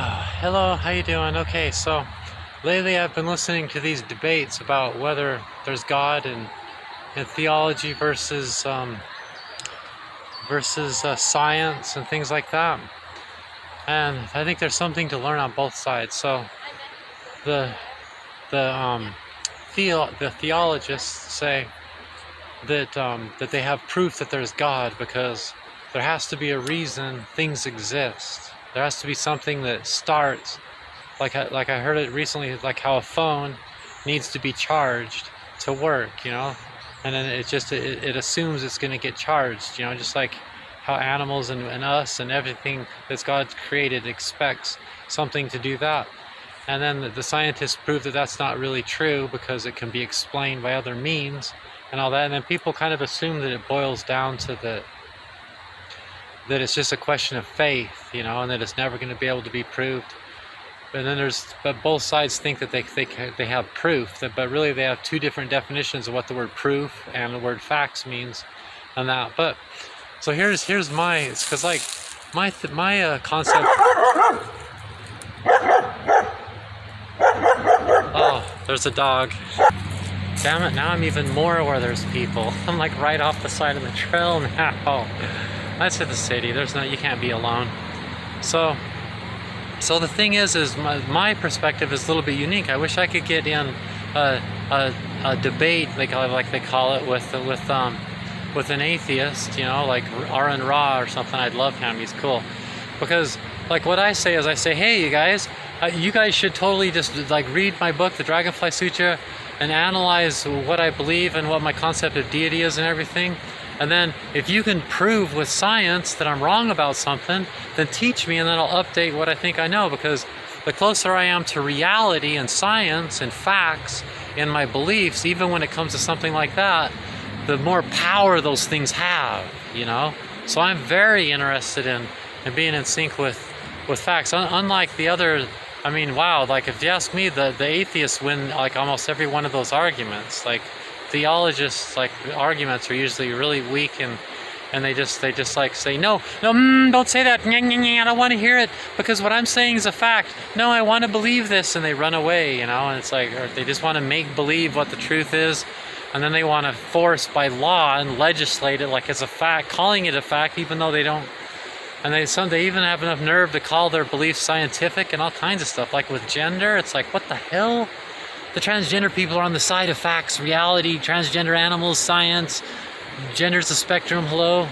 Hello, how you doing? Okay, so lately I've been listening to these debates about whether there's God and theology versus science and things like that. And I think there's something to learn on both sides. So the the the theologists say that they have proof that there's God because there has to be a reason things exist. There has to be something that starts. Like I heard it recently, like how a phone needs to be charged to work, and then it assumes it's going to get charged, just like how animals and us and everything that God created expects something to do that. And then the scientists prove that that's not really true because it can be explained by other means and all that. And then people kind of assume that it boils down to that it's just a question of faith, and that it's never going to be able to be proved. But both sides think that they have proof, but really they have two different definitions of what the word proof and the word facts means, and that. But so here's my, it's because like my concept. Oh, there's a dog. Damn it! Now I'm even more where there's people. I'm like right off the side of the trail now. That's at the city. You can't be alone. So the thing is my perspective is a little bit unique. I wish I could get in a debate, like they call it, with an atheist, like Aaron Ra or something. I'd love him. He's cool. Because like what I say is, I say, hey, you guys should totally just like read my book, The Dragonfly Sutra, and analyze what I believe and what my concept of deity is and everything. And then if you can prove with science that I'm wrong about something, then teach me, and then I'll update what I think I know. Because the closer I am to reality and science and facts in my beliefs, even when it comes to something like that, the more power those things have, So I'm very interested in being in sync with facts. Unlike the other, wow, like if you ask me, the atheists win like almost every one of those arguments. Like theologists, like arguments are usually really weak, and they just like say no, don't say that, I don't want to hear it because what I'm saying is a fact. No, I want to believe this, and they run away, and it's like, or they just want to make believe what the truth is, and then they want to force by law and legislate it like it's a fact, calling it a fact even though they don't. And they even have enough nerve to call their beliefs scientific and all kinds of stuff. Like with gender, it's like, what the hell? The transgender people are on the side of facts, reality, transgender animals, science. Gender's a spectrum, hello?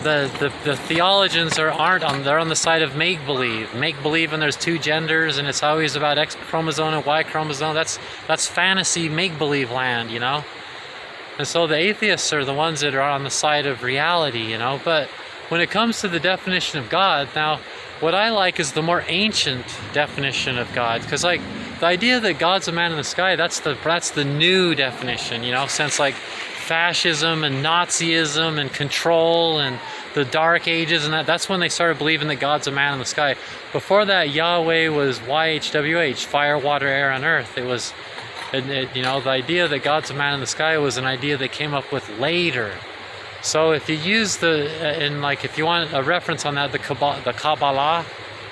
The theologians aren't on, they're on the side of make-believe. Make-believe, and there's two genders, and it's always about X chromosome and Y chromosome. That's fantasy make-believe land, And so the atheists are the ones that are on the side of reality, But when it comes to the definition of God, now, what I like is the more ancient definition of God, because like the idea that God's a man in the sky, that's the new definition, since like fascism and Nazism and control and the Dark Ages, and that's when they started believing that God's a man in the sky. Before that, Yahweh was YHWH, fire, water, air, and earth. It was, the idea that God's a man in the sky was an idea they came up with later. So if you use if you want a reference on that, the Kabbalah,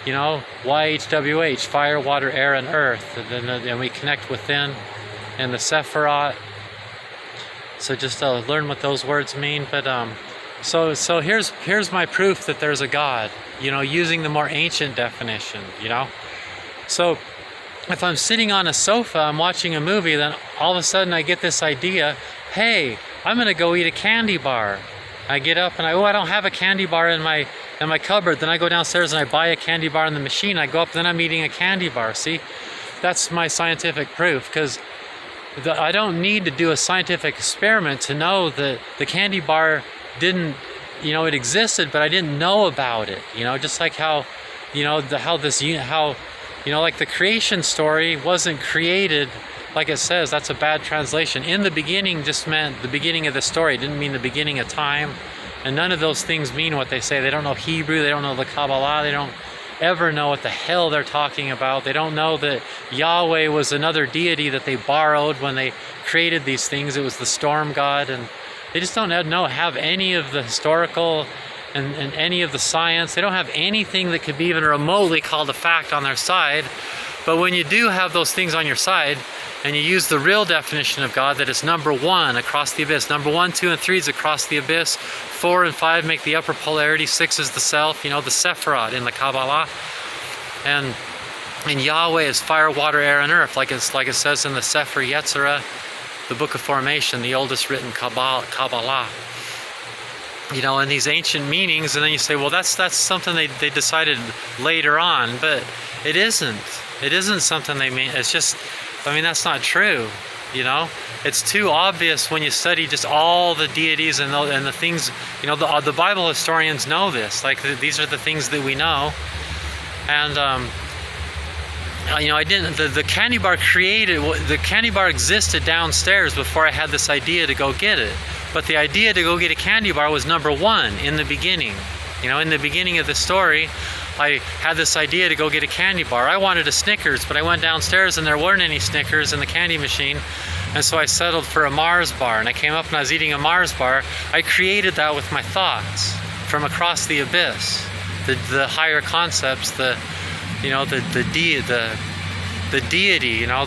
YHWH, fire, water, air, and earth, and we connect within, and the Sephirot. So just learn what those words mean. But so here's my proof that there's a God, using the more ancient definition, So if I'm sitting on a sofa, I'm watching a movie, then all of a sudden I get this idea, hey, I'm gonna go eat a candy bar. I get up and I don't have a candy bar in my cupboard. Then I go downstairs and I buy a candy bar in the machine. I go up, then I'm eating a candy bar. See, that's my scientific proof, because I don't need to do a scientific experiment to know that the candy bar didn't, it existed, but I didn't know about it. Just like how, like the creation story wasn't created. Like it says, that's a bad translation. In the beginning just meant the beginning of the story. It didn't mean the beginning of time. And none of those things mean what they say. They don't know Hebrew. They don't know the Kabbalah. They don't ever know what the hell they're talking about. They don't know that Yahweh was another deity that they borrowed when they created these things. It was the storm god. And they just don't have any of the historical and any of the science. They don't have anything that could be even remotely called a fact on their side. But when you do have those things on your side, and you use the real definition of God, that is number one across the abyss. Number 1, 2, and 3 is across the abyss. 4 and 5 make the upper polarity. 6 is the self, you know, the Sephirot in the Kabbalah. And Yahweh is fire, water, air, and earth, like it says in the Sefer Yetzirah, the Book of Formation, the oldest written Kabbalah. You know, and these ancient meanings, and then you say, well, that's something they decided later on, but it isn't. It isn't something they mean. It's just, I mean, that's not true, you know? It's too obvious when you study just all the deities and the things, you know, the Bible historians know this. Like, these are the things that we know. And, you know, the candy bar the candy bar existed downstairs before I had this idea to go get it. But the idea to go get a candy bar was number one in the beginning. You know, in the beginning of the story, I had this idea to go get a candy bar. I wanted a Snickers, but I went downstairs and there weren't any Snickers in the candy machine. And so I settled for a Mars bar, and I came up and I was eating a Mars bar. I created that with my thoughts from across the abyss. The higher concepts, the deity, you know,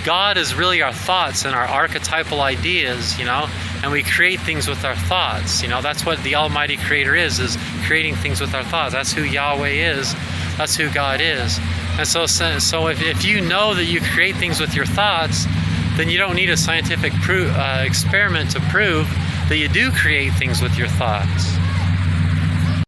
God is really our thoughts and our archetypal ideas, you know, and we create things with our thoughts. You know, that's what the Almighty Creator is creating things with our thoughts. That's who Yahweh is. That's who God is. And so if you know that you create things with your thoughts, then you don't need a scientific experiment to prove that you do create things with your thoughts.